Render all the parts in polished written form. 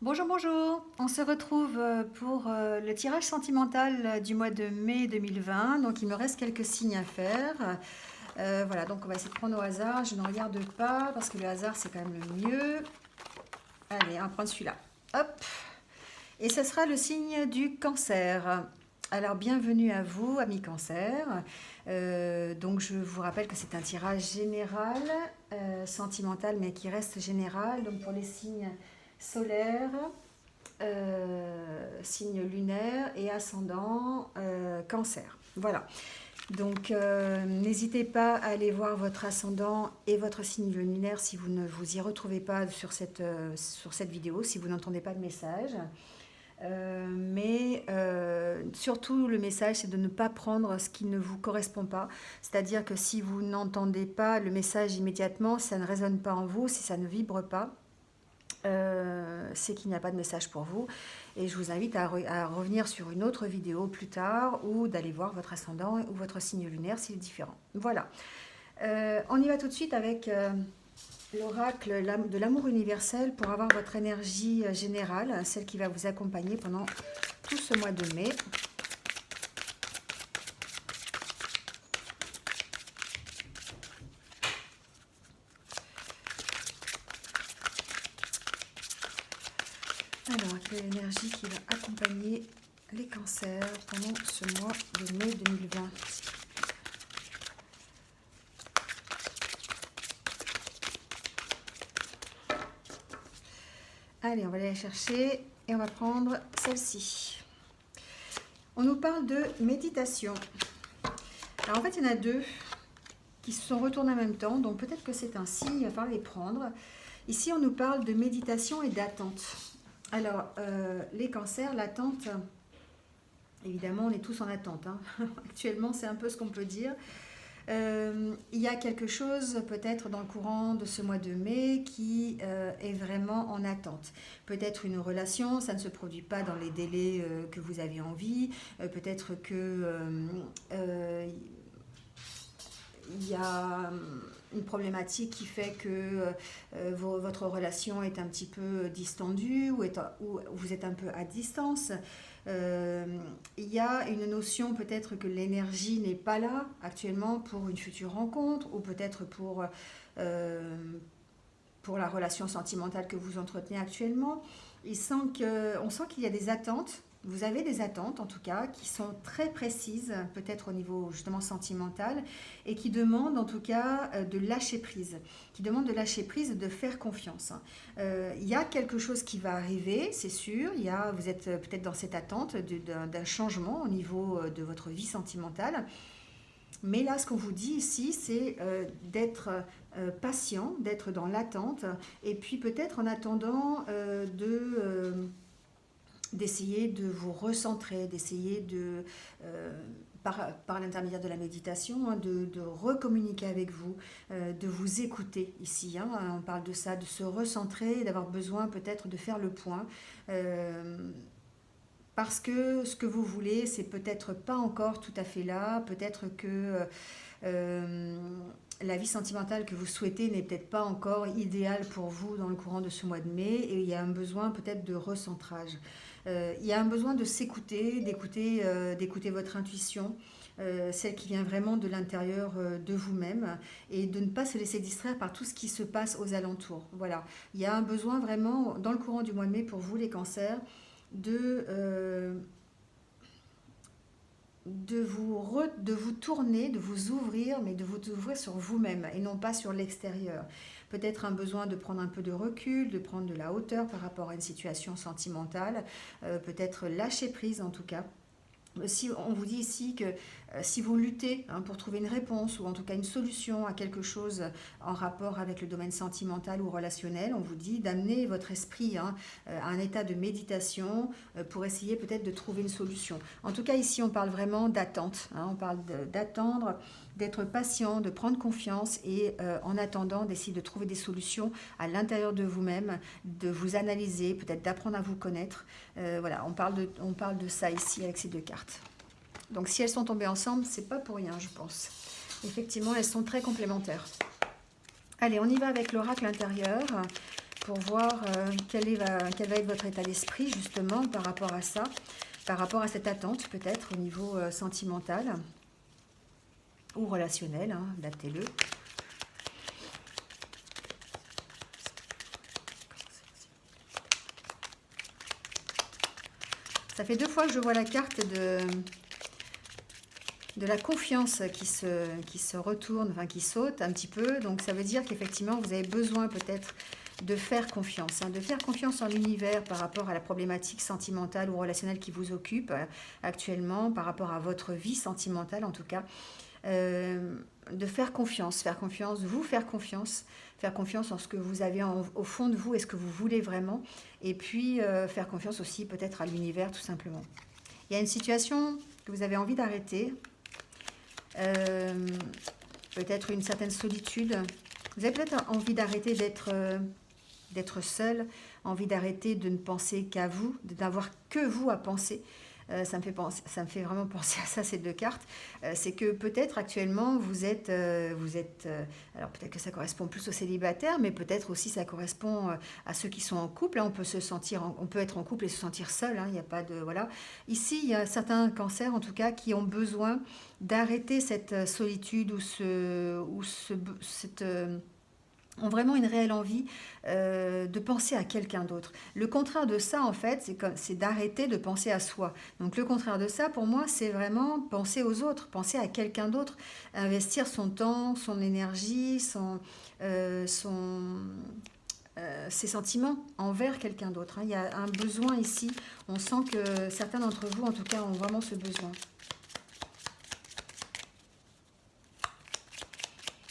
Bonjour, bonjour. On se retrouve pour le tirage sentimental du mois de mai 2020. Donc, il me reste quelques signes à faire. Voilà, donc on va essayer de prendre au hasard. Je ne regarde pas parce que le hasard, c'est quand même le mieux. Allez, on va prendre celui-là. Hop. Et ce sera le signe du cancer. Alors, bienvenue à vous, amis cancer. Donc, je vous rappelle que c'est un tirage général, sentimental, mais qui reste général. Donc, pour les signes solaires, signe lunaire et ascendant cancer. Voilà. Donc, n'hésitez pas à aller voir votre ascendant et votre signe lunaire si vous ne vous y retrouvez pas sur cette vidéo, si vous n'entendez pas de message. Surtout, le message, c'est de ne pas prendre ce qui ne vous correspond pas. C'est-à-dire que si vous n'entendez pas le message immédiatement, si ça ne résonne pas en vous, si ça ne vibre pas, c'est qu'il n'y a pas de message pour vous. Et je vous invite à revenir sur une autre vidéo plus tard ou d'aller voir votre ascendant ou votre signe lunaire s'il est différent. Voilà. On y va tout de suite avec l'oracle de l'amour universel pour avoir votre énergie générale, celle qui va vous accompagner pendant tout ce mois de mai. Alors, quelle est l'énergie qui va accompagner les cancers pendant ce mois de mai 2020? Allez, on va aller la chercher et on va prendre celle-ci. On nous parle de méditation. Alors en fait, il y en a deux qui se sont retournés en même temps, donc peut-être que c'est un signe, il va falloir les prendre. Ici, on nous parle de méditation et d'attente. Alors, les cancers, l'attente, évidemment, on est tous en attente. Hein. Actuellement, c'est un peu ce qu'on peut dire. Il y a quelque chose peut-être dans le courant de ce mois de mai qui est vraiment en attente. Peut-être une relation, ça ne se produit pas dans les délais que vous avez envie. Peut-être que il y a une problématique qui fait que votre relation est un petit peu distendue ou vous êtes un peu à distance. Il y a une notion peut-être que l'énergie n'est pas là actuellement pour une future rencontre ou peut-être pour la relation sentimentale que vous entretenez actuellement. On sent qu'il y a des attentes. Vous avez des attentes en tout cas qui sont très précises, peut-être au niveau justement sentimental, et qui demandent en tout cas de lâcher prise, qui demandent de lâcher prise et de faire confiance. Il y a quelque chose qui va arriver, c'est sûr, vous êtes peut-être dans cette attente d'un changement au niveau de votre vie sentimentale. Mais là, ce qu'on vous dit ici, c'est d'être patient, d'être dans l'attente, et puis peut-être en attendant d'essayer de vous recentrer, d'essayer par l'intermédiaire de la méditation, hein, de recommuniquer avec vous, de vous écouter ici. Hein, on parle de ça, de se recentrer, d'avoir besoin peut-être de faire le point. Parce que ce que vous voulez, c'est peut-être pas encore tout à fait là, peut-être que la vie sentimentale que vous souhaitez n'est peut-être pas encore idéale pour vous dans le courant de ce mois de mai, et il y a un besoin peut-être de recentrage. Il y a un besoin de s'écouter, d'écouter votre intuition, celle qui vient vraiment de l'intérieur de vous-même, et de ne pas se laisser distraire par tout ce qui se passe aux alentours. Voilà, il y a un besoin vraiment dans le courant du mois de mai pour vous les cancers de vous tourner, de vous ouvrir, mais de vous ouvrir sur vous-même et non pas sur l'extérieur. Peut-être un besoin de prendre un peu de recul, de prendre de la hauteur par rapport à une situation sentimentale, peut-être lâcher prise en tout cas. Si on vous dit ici que si vous luttez hein, pour trouver une réponse ou en tout cas une solution à quelque chose en rapport avec le domaine sentimental ou relationnel, on vous dit d'amener votre esprit hein, à un état de méditation pour essayer peut-être de trouver une solution. En tout cas ici on parle vraiment d'attente, hein, on parle d'attendre, d'être patient, de prendre confiance et en attendant d'essayer de trouver des solutions à l'intérieur de vous-même, de vous analyser, peut-être d'apprendre à vous connaître. Voilà, on parle de ça ici avec ces deux cartes. Donc si elles sont tombées ensemble, c'est pas pour rien, je pense. Effectivement, elles sont très complémentaires. Allez, on y va avec l'oracle intérieur. pour voir quel va être votre état d'esprit justement par rapport à ça, par rapport à cette attente peut-être au niveau sentimental ou relationnel, hein, adaptez-le. Ça fait 2 fois que je vois la carte de la confiance qui se retourne, enfin qui saute un petit peu. Donc ça veut dire qu'effectivement vous avez besoin peut-être de faire confiance, hein, de faire confiance en l'univers par rapport à la problématique sentimentale ou relationnelle qui vous occupe actuellement, par rapport à votre vie sentimentale en tout cas. De faire confiance, vous faire confiance en ce que vous avez au fond de vous et ce que vous voulez vraiment, et puis faire confiance aussi peut-être à l'univers tout simplement. Il y a une situation que vous avez envie d'arrêter, peut-être une certaine solitude, vous avez peut-être envie d'arrêter d'être seul, envie d'arrêter de ne penser qu'à vous, d'avoir que vous à penser. Ça me fait vraiment penser à ça, ces 2 cartes. C'est que peut-être actuellement vous êtes alors peut-être que ça correspond plus aux célibataires, mais peut-être aussi ça correspond à ceux qui sont en couple. Là, on peut être en couple et se sentir seul. Hein, il n'y a pas de voilà. Ici, il y a certains cancers en tout cas qui ont besoin d'arrêter cette solitude ou cette ont vraiment une réelle envie de penser à quelqu'un d'autre. Le contraire de ça, en fait, c'est d'arrêter de penser à soi. Donc le contraire de ça, pour moi, c'est vraiment penser aux autres, penser à quelqu'un d'autre, investir son temps, son énergie, ses sentiments envers quelqu'un d'autre. Hein. Il y a un besoin ici. On sent que certains d'entre vous, en tout cas, ont vraiment ce besoin.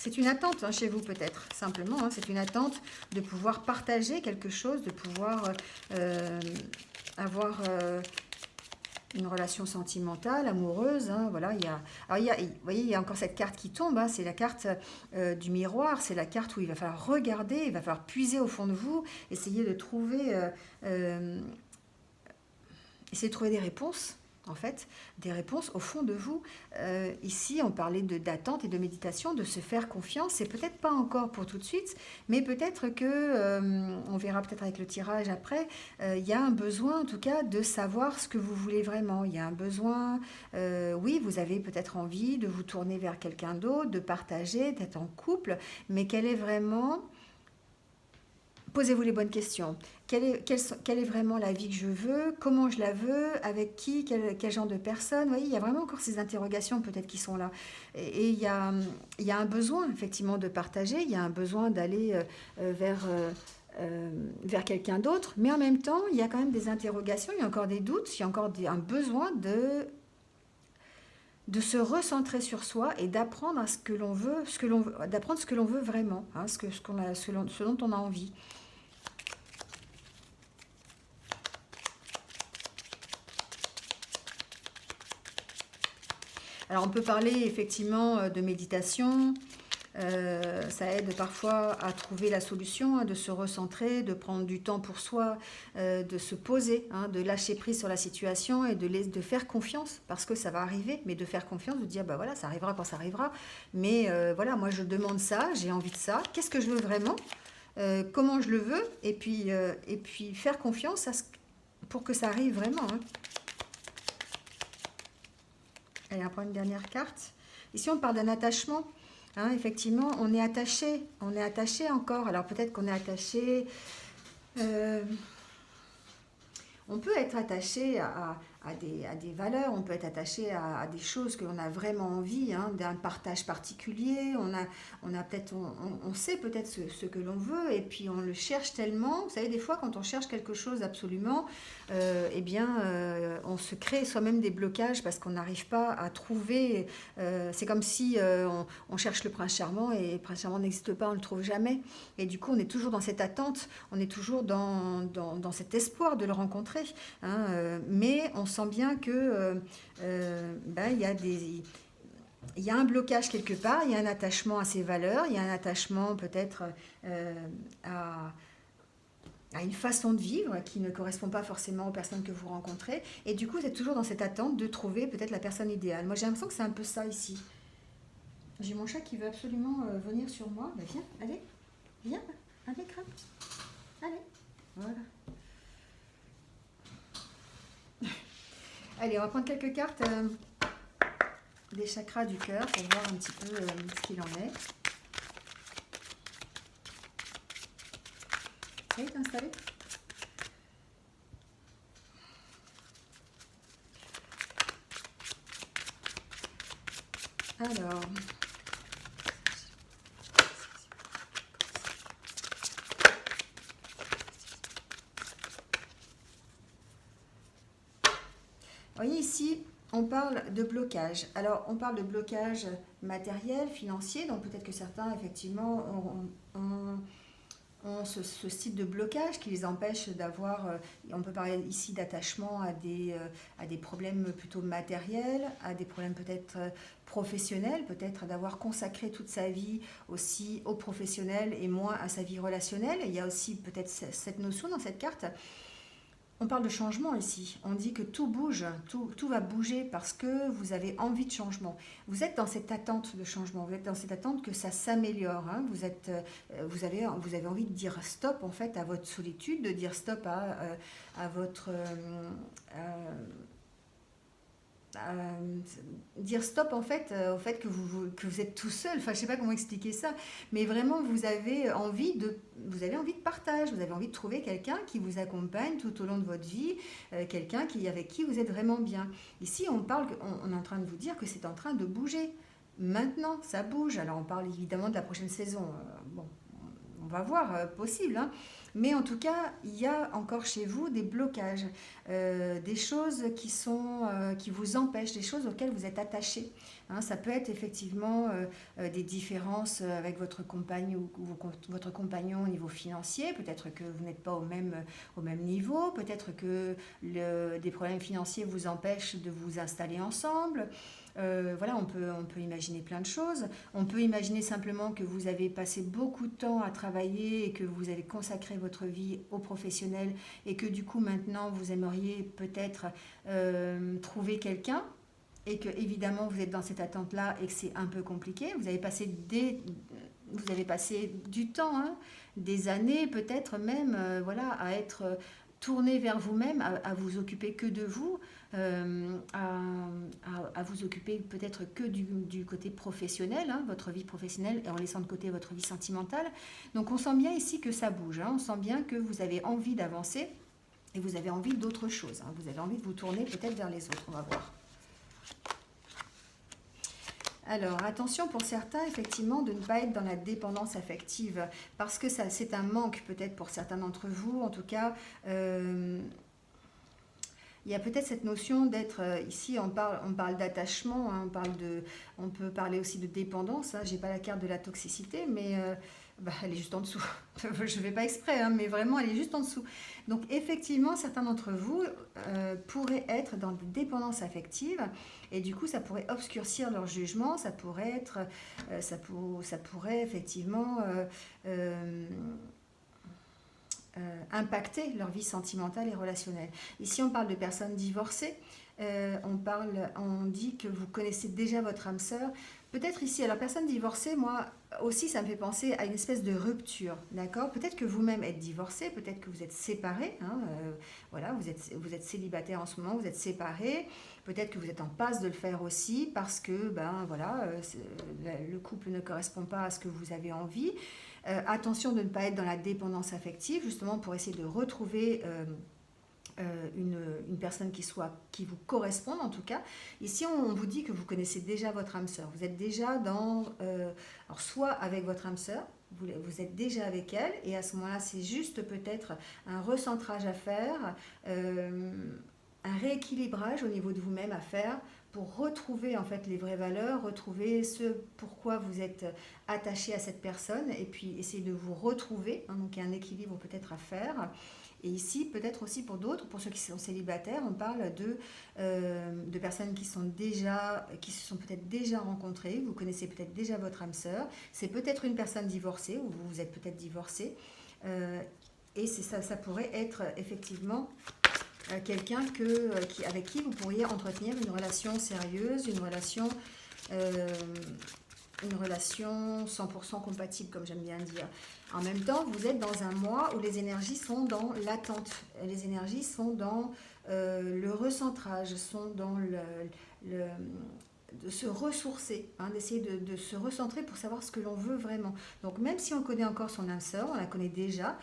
C'est une attente hein, chez vous peut-être, simplement. Hein, c'est une attente de pouvoir partager quelque chose, de pouvoir avoir une relation sentimentale, amoureuse. Hein, voilà, vous voyez, il y a encore cette carte qui tombe. Hein, c'est la carte du miroir. C'est la carte où il va falloir regarder, il va falloir puiser au fond de vous, essayer de trouver des réponses. En fait, des réponses au fond de vous. Ici, on parlait d'attente et de méditation, de se faire confiance. C'est peut-être pas encore pour tout de suite, mais peut-être que, on verra peut-être avec le tirage après, il y a un besoin en tout cas de savoir ce que vous voulez vraiment. Il y a un besoin, oui, vous avez peut-être envie de vous tourner vers quelqu'un d'autre, de partager, d'être en couple, mais quel est vraiment... Posez-vous les bonnes questions. Quelle est vraiment la vie que je veux? Comment je la veux? Avec qui? Quel genre de personne? Vous voyez, il y a vraiment encore ces interrogations peut-être qui sont là. Et il y a un besoin effectivement de partager, il y a un besoin d'aller vers quelqu'un d'autre, mais en même temps, il y a quand même des interrogations, il y a encore des doutes, il y a encore un besoin de se recentrer sur soi et d'apprendre à ce que l'on veut, d'apprendre ce que l'on veut vraiment, hein, ce dont on a envie. Alors on peut parler effectivement de méditation, ça aide parfois à trouver la solution, hein, de se recentrer, de prendre du temps pour soi, de se poser, hein, de lâcher prise sur la situation et de faire confiance, parce que ça va arriver, mais de faire confiance, de dire bah voilà, ça arrivera quand ça arrivera, mais voilà, moi je demande ça, j'ai envie de ça, qu'est-ce que je veux vraiment, comment je le veux, et puis faire confiance pour que ça arrive vraiment. Hein. Allez, on prend une dernière carte. Ici, on parle d'un attachement. Hein, effectivement, on est attaché encore. Alors peut-être qu'on est attaché... on peut être attaché à des valeurs, on peut être attaché à des choses que l'on a vraiment envie, hein, d'un partage particulier, on sait peut-être ce que l'on veut et puis on le cherche tellement. Vous savez, des fois quand on cherche quelque chose absolument, on se crée soi-même des blocages parce qu'on n'arrive pas à trouver, c'est comme si on cherche le prince charmant et le prince charmant n'existe pas, on ne le trouve jamais. Et du coup on est toujours dans cette attente, on est toujours dans cet espoir de le rencontrer, hein, mais on sent bien que il y a un blocage quelque part, il y a un attachement à ses valeurs, il y a un attachement peut-être à une façon de vivre qui ne correspond pas forcément aux personnes que vous rencontrez. Et du coup, vous êtes toujours dans cette attente de trouver peut-être la personne idéale. Moi, j'ai l'impression que c'est un peu ça ici. J'ai mon chat qui veut absolument venir sur moi. Ben, viens, allez, viens, allez, crème. Allez, voilà. Allez, on va prendre quelques cartes des chakras du cœur pour voir un petit peu ce qu'il en est. Ça y est, t'es installé? Alors, vous voyez ici, on parle de blocage. Alors, on parle de blocage matériel, financier, donc peut-être que certains, effectivement, ont ce style de blocage qui les empêche d'avoir, on peut parler ici d'attachement à des problèmes plutôt matériels, à des problèmes peut-être professionnels, peut-être d'avoir consacré toute sa vie aussi au professionnel et moins à sa vie relationnelle. Il y a aussi peut-être cette notion dans cette carte. On parle de changement ici. On dit que tout bouge, tout va bouger parce que vous avez envie de changement. Vous êtes dans cette attente de changement. Vous êtes dans cette attente que ça s'améliore. Hein. Vous avez envie de dire stop en fait à votre solitude, de dire stop à votre dire stop en fait au fait que vous êtes tout seul. Enfin, je sais pas comment expliquer ça, mais vraiment vous avez envie de partage, vous avez envie de trouver quelqu'un qui vous accompagne tout au long de votre vie, quelqu'un avec qui vous êtes vraiment bien. Ici on est en train de vous dire que c'est en train de bouger. Maintenant ça bouge. Alors on parle évidemment de la prochaine saison. Bon, on va voir, possible, hein. Mais en tout cas, il y a encore chez vous des blocages, des choses qui vous empêchent, des choses auxquelles vous êtes attaché. Hein, ça peut être effectivement des différences avec votre compagne ou votre compagnon au niveau financier. Peut-être que vous n'êtes pas au même niveau. Peut-être que des problèmes financiers vous empêchent de vous installer ensemble. Voilà, on peut imaginer plein de choses. On peut imaginer simplement que vous avez passé beaucoup de temps à travailler et que vous avez consacré votre vie au professionnel et que du coup maintenant vous aimeriez peut-être trouver quelqu'un et que évidemment vous êtes dans cette attente-là et que c'est un peu compliqué. Vous avez passé du temps, hein, des années peut-être même, voilà, à être tourner vers vous-même, à vous occuper que de vous, à vous occuper peut-être que du côté professionnel, hein, votre vie professionnelle, et en laissant de côté votre vie sentimentale. Donc on sent bien ici que ça bouge, hein, on sent bien que vous avez envie d'avancer et vous avez envie d'autre chose, hein, vous avez envie de vous tourner peut-être vers les autres, on va voir. Alors, attention pour certains, effectivement, de ne pas être dans la dépendance affective, parce que c'est un manque peut-être pour certains d'entre vous, en tout cas, il y a peut-être cette notion d'être, ici on parle d'attachement, hein, on peut parler aussi de dépendance, hein, je n'ai pas la carte de la toxicité, mais elle est juste en dessous, je ne fais pas exprès, hein, mais vraiment elle est juste en dessous. Donc effectivement, certains d'entre vous pourraient être dans des dépendances affectives, et du coup ça pourrait obscurcir leur jugement, ça pourrait effectivement impacter leur vie sentimentale et relationnelle. Ici, on parle de personnes divorcées. On dit que vous connaissez déjà votre âme sœur. Peut-être ici, alors personne divorcée, moi aussi, ça me fait penser à une espèce de rupture, d'accord? Peut-être que vous-même êtes divorcé, peut-être que vous êtes séparé, hein, voilà, vous êtes célibataire en ce moment, vous êtes séparé, peut-être que vous êtes en passe de le faire aussi parce que, voilà, le couple ne correspond pas à ce que vous avez envie. Attention de ne pas être dans la dépendance affective, justement pour essayer de retrouver une personne qui vous corresponde en tout cas. Ici, on vous dit que vous connaissez déjà votre âme sœur. Vous êtes déjà alors soit avec votre âme sœur, vous êtes déjà avec elle, et à ce moment-là, c'est juste peut-être un recentrage à faire, un rééquilibrage au niveau de vous-même à faire pour retrouver en fait les vraies valeurs, retrouver ce pourquoi vous êtes attaché à cette personne, et puis essayer de vous retrouver, hein, donc il y a un équilibre peut-être à faire. Et ici, peut-être aussi pour d'autres, pour ceux qui sont célibataires, on parle de personnes qui se sont peut-être déjà rencontrées, vous connaissez peut-être déjà votre âme sœur, c'est peut-être une personne divorcée, ou vous êtes peut-être divorcé, et ça pourrait être effectivement quelqu'un avec qui vous pourriez entretenir une relation sérieuse, une relation une relation 100% compatible, comme j'aime bien dire. En même temps, vous êtes dans un mois où les énergies sont dans l'attente. Les énergies sont dans le recentrage, sont dans le- de se ressourcer, hein, d'essayer de se recentrer pour savoir ce que l'on veut vraiment. Donc même si on connaît encore son âme sœur, on la connaît déjà,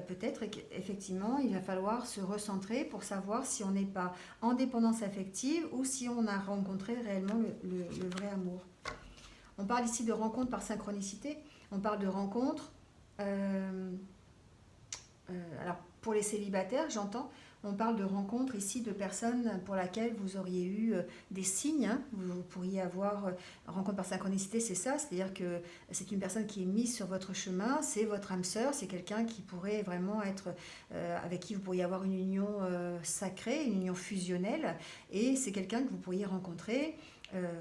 peut-être qu'effectivement il va falloir se recentrer pour savoir si on n'est pas en dépendance affective ou si on a rencontré réellement le vrai amour. On parle ici de rencontres par synchronicité, on parle de rencontres, euh, alors pour les célibataires j'entends, on parle de rencontres ici de personnes pour lesquelles vous auriez eu des signes, hein. Vous pourriez avoir, rencontre par synchronicité, c'est ça, c'est-à-dire que c'est une personne qui est mise sur votre chemin, c'est votre âme sœur, c'est quelqu'un qui pourrait vraiment être, avec qui vous pourriez avoir une union sacrée, une union fusionnelle, et c'est quelqu'un que vous pourriez rencontrer. euh,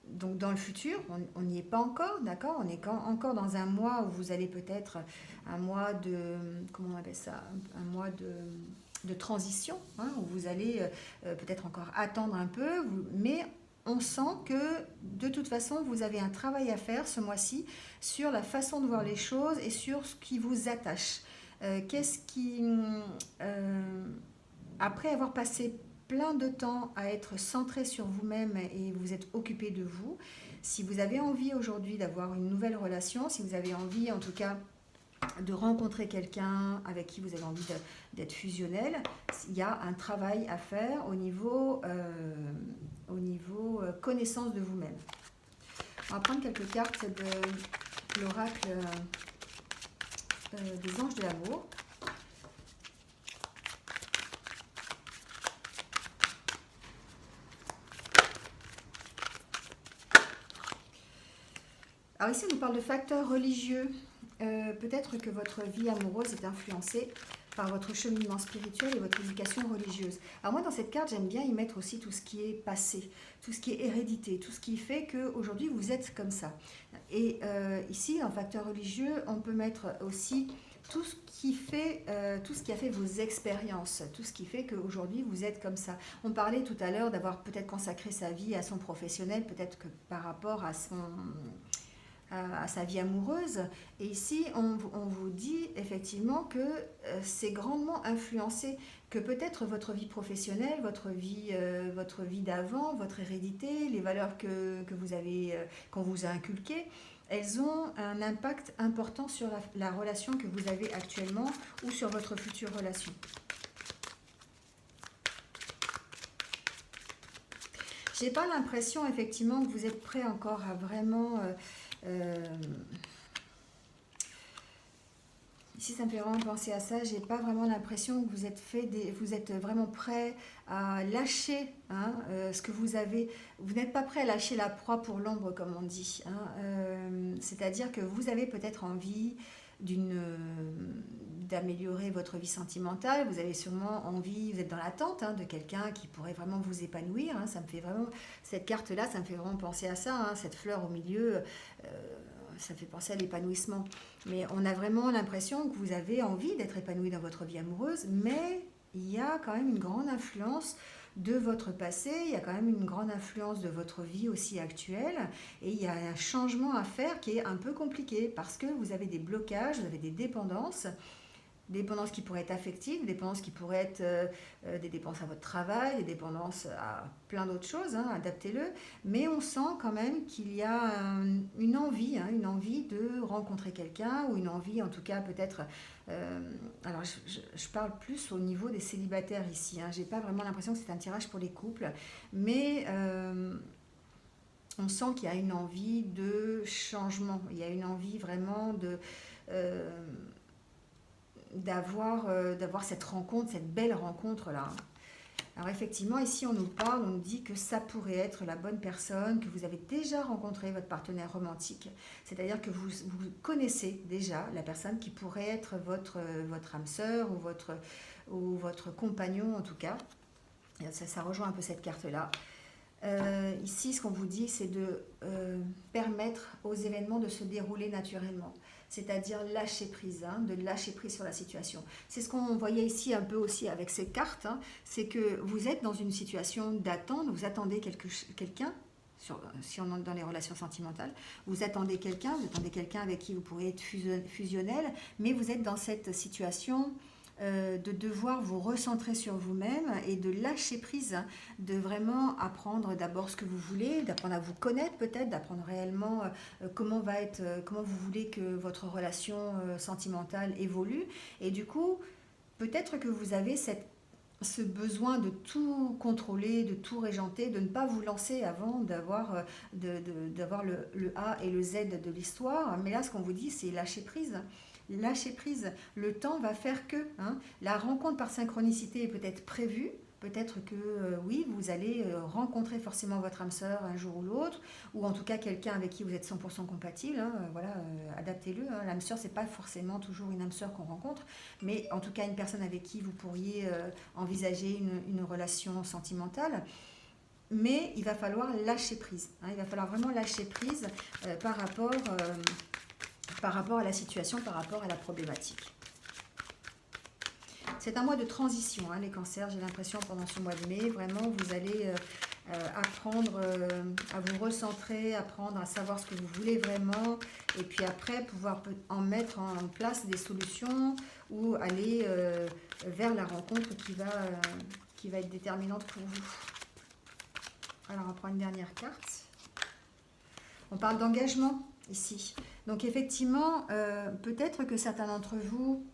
donc dans le futur, on n'y est pas encore, d'accord? On est encore dans un mois où vous allez peut-être un mois de, comment on appelle ça? Un mois de transition, hein, où vous allez peut-être encore attendre un peu, mais on sent que de toute façon, vous avez un travail à faire ce mois-ci sur la façon de voir les choses et sur ce qui vous attache. Qu'est-ce qui, après avoir passé plein de temps à être centré sur vous-même et vous êtes occupé de vous, si vous avez envie aujourd'hui d'avoir une nouvelle relation, si vous avez envie en tout cas de rencontrer quelqu'un avec qui vous avez envie d'être fusionnel, il y a un travail à faire au niveau connaissance de vous-même. On va prendre quelques cartes de l'oracle des anges de l'amour. Alors ici, on nous parle de facteurs religieux. Peut-être que votre vie amoureuse est influencée par votre cheminement spirituel et votre éducation religieuse. Alors moi, dans cette carte, j'aime bien y mettre aussi tout ce qui est passé, tout ce qui est hérédité, tout ce qui fait qu'aujourd'hui, vous êtes comme ça. Et ici, en facteur religieux, on peut mettre aussi tout ce qui a fait vos expériences, tout ce qui fait qu'aujourd'hui, vous êtes comme ça. On parlait tout à l'heure d'avoir peut-être consacré sa vie à son professionnel, peut-être que par rapport à sa vie amoureuse. Et ici, on vous dit effectivement que c'est grandement influencé, que peut-être votre vie professionnelle, votre vie d'avant, votre hérédité, les valeurs que vous avez, qu'on vous a inculquées, elles ont un impact important sur la relation que vous avez actuellement ou sur votre future relation. J'ai pas l'impression effectivement que vous êtes prêt encore à vraiment ici, ça me fait vraiment penser à ça. J'ai pas vraiment l'impression que vous êtes vraiment prêt à lâcher, hein, ce que vous avez. Vous n'êtes pas prêt à lâcher la proie pour l'ombre, comme on dit, hein. C'est-à-dire que vous avez peut-être envie d'améliorer votre vie sentimentale. Vous avez sûrement envie, vous êtes dans l'attente, hein, de quelqu'un qui pourrait vraiment vous épanouir, hein. Ça me fait vraiment cette carte-là, ça me fait vraiment penser à ça, hein, cette fleur au milieu. Ça fait penser à l'épanouissement. Mais on a vraiment l'impression que vous avez envie d'être épanoui dans votre vie amoureuse, mais il y a quand même une grande influence de votre passé, il y a quand même une grande influence de votre vie aussi actuelle, et il y a un changement à faire qui est un peu compliqué, parce que vous avez des blocages, vous avez des dépendances qui pourraient être affectives, des dépendances qui pourraient être des dépenses à votre travail, des dépendances à plein d'autres choses, hein, adaptez-le, mais on sent quand même qu'il y a une envie, hein, une envie de rencontrer quelqu'un, ou une envie en tout cas peut-être, alors je parle plus au niveau des célibataires ici, hein, j'ai pas vraiment l'impression que c'est un tirage pour les couples, mais on sent qu'il y a une envie de changement, il y a une envie vraiment euh, d'avoir cette rencontre, cette belle rencontre-là. Alors effectivement, ici on nous parle, on nous dit que ça pourrait être la bonne personne, que vous avez déjà rencontré votre partenaire romantique. C'est-à-dire que vous connaissez déjà la personne qui pourrait être votre âme sœur ou votre compagnon en tout cas. Et ça rejoint un peu cette carte-là. Ici, ce qu'on vous dit, c'est de permettre aux événements de se dérouler naturellement. C'est-à-dire lâcher prise, hein, de lâcher prise sur la situation. C'est ce qu'on voyait ici un peu aussi avec ces cartes, hein, c'est que vous êtes dans une situation d'attente, vous attendez quelqu'un si on est dans les relations sentimentales. Vous attendez quelqu'un avec qui vous pourrez être fusionnel, mais vous êtes dans cette situation de devoir vous recentrer sur vous-même et de lâcher prise, de vraiment apprendre d'abord ce que vous voulez, d'apprendre à vous connaître peut-être, d'apprendre réellement comment vous voulez que votre relation sentimentale évolue. Et du coup, peut-être que vous avez ce besoin de tout contrôler, de tout régenter, de ne pas vous lancer avant d'avoir le A et le Z de l'histoire. Mais là, ce qu'on vous dit, c'est lâcher prise. Lâcher prise. Le temps va faire que la rencontre par synchronicité est peut-être prévue. Peut-être que oui, vous allez rencontrer forcément votre âme sœur un jour ou l'autre, ou en tout cas quelqu'un avec qui vous êtes 100% compatible. Voilà, adaptez-le. L'âme sœur, c'est pas forcément toujours une âme sœur qu'on rencontre, mais en tout cas une personne avec qui vous pourriez envisager une relation sentimentale. Mais il va falloir lâcher prise. Il va falloir vraiment lâcher prise par rapport à la situation, par rapport à la problématique. C'est un mois de transition, les cancers, j'ai l'impression, pendant ce mois de mai. Vraiment, vous allez apprendre à vous recentrer, apprendre à savoir ce que vous voulez vraiment, et puis après, pouvoir en mettre en place des solutions ou aller vers la rencontre qui va être déterminante pour vous. Alors, on prend une dernière carte. On parle d'engagement ici. Donc, effectivement, peut-être que certains d'entre vous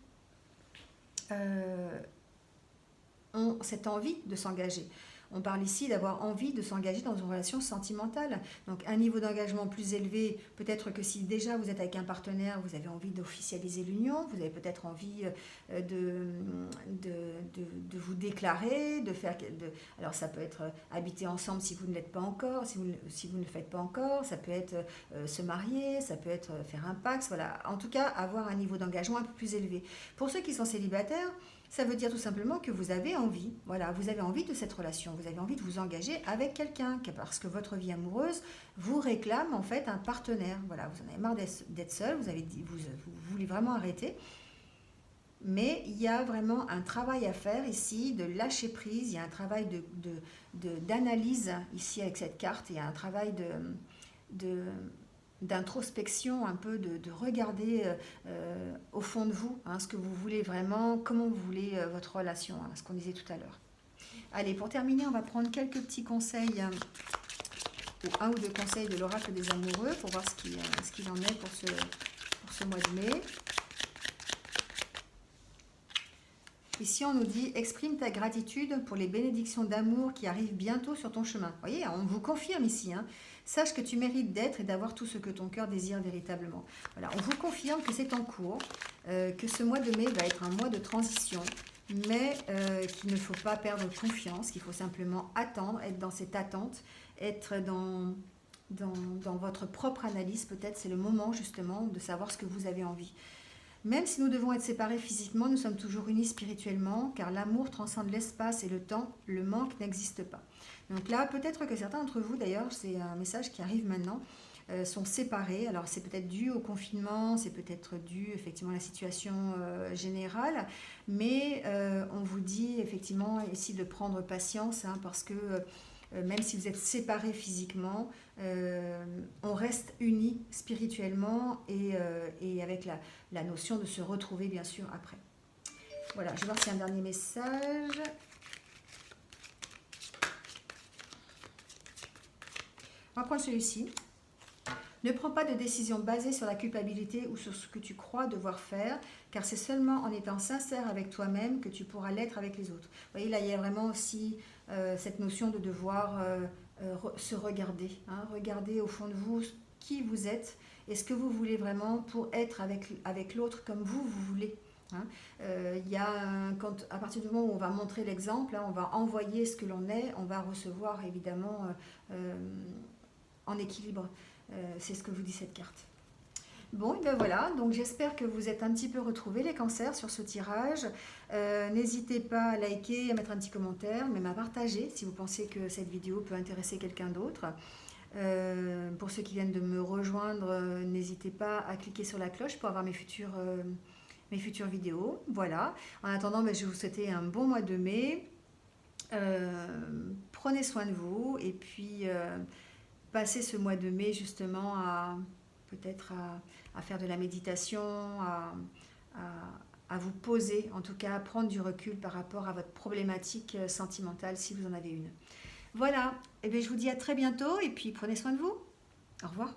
ont cette envie de s'engager. On parle ici d'avoir envie de s'engager dans une relation sentimentale. Donc un niveau d'engagement plus élevé, peut-être que si déjà vous êtes avec un partenaire, vous avez envie d'officialiser l'union, vous avez peut-être envie de vous déclarer, alors ça peut être habiter ensemble si vous ne l'êtes pas encore, si vous ne le faites pas encore, ça peut être se marier, ça peut être faire un pacte, voilà. En tout cas, avoir un niveau d'engagement un peu plus élevé. Pour ceux qui sont célibataires, ça veut dire tout simplement que vous avez envie, voilà, vous avez envie de cette relation, vous avez envie de vous engager avec quelqu'un, parce que votre vie amoureuse vous réclame en fait un partenaire. Voilà, vous en avez marre d'être seul, vous voulez vraiment arrêter. Mais il y a vraiment un travail à faire ici, de lâcher prise, il y a un travail d'analyse ici avec cette carte, il y a un travail d'introspection, un peu de regarder au fond de vous ce que vous voulez vraiment, comment vous voulez votre relation, ce qu'on disait tout à l'heure. Allez, pour terminer, on va prendre quelques petits conseils, ou un ou deux conseils de l'oracle des amoureux pour voir ce qu'il en est pour ce mois de mai. Ici, on nous dit « Exprime ta gratitude pour les bénédictions d'amour qui arrivent bientôt sur ton chemin. » Vous voyez, on vous confirme ici. Sache que tu mérites d'être et d'avoir tout ce que ton cœur désire véritablement. Voilà, on vous confirme que c'est en cours, que ce mois de mai va être un mois de transition, mais qu'il ne faut pas perdre confiance, qu'il faut simplement attendre, être dans cette attente, être dans votre propre analyse. Peut-être c'est le moment justement de savoir ce que vous avez envie. Même si nous devons être séparés physiquement, nous sommes toujours unis spirituellement, car l'amour transcende l'espace et le temps, le manque n'existe pas. Donc là, peut-être que certains d'entre vous, d'ailleurs, c'est un message qui arrive maintenant, sont séparés. Alors c'est peut-être dû au confinement, c'est peut-être dû effectivement à la situation générale, mais on vous dit effectivement ici de prendre patience, parce que même si vous êtes séparés physiquement, on reste unis spirituellement et avec la notion de se retrouver bien sûr après. Voilà, je vais voir s'il y a un dernier message. On va prendre celui-ci. Ne prends pas de décision basée sur la culpabilité ou sur ce que tu crois devoir faire, car c'est seulement en étant sincère avec toi-même que tu pourras l'être avec les autres. Vous voyez, là, il y a vraiment aussi cette notion de devoir se regarder. Regarder au fond de vous qui vous êtes et ce que vous voulez vraiment pour être avec l'autre comme vous voulez. À partir du moment où on va montrer l'exemple, on va envoyer ce que l'on est, on va recevoir évidemment en équilibre. C'est ce que vous dit cette carte. Bon, et bien voilà, donc j'espère que vous êtes un petit peu retrouvés les cancers sur ce tirage. N'hésitez pas à liker, à mettre un petit commentaire, même à partager si vous pensez que cette vidéo peut intéresser quelqu'un d'autre. Pour ceux qui viennent de me rejoindre, n'hésitez pas à cliquer sur la cloche pour avoir mes futures vidéos. Voilà, en attendant, je vais vous souhaiter un bon mois de mai. Prenez soin de vous et puis passer ce mois de mai justement à peut-être à faire de la méditation, à vous poser, en tout cas à prendre du recul par rapport à votre problématique sentimentale si vous en avez une. Voilà, et bien, je vous dis à très bientôt et puis prenez soin de vous. Au revoir.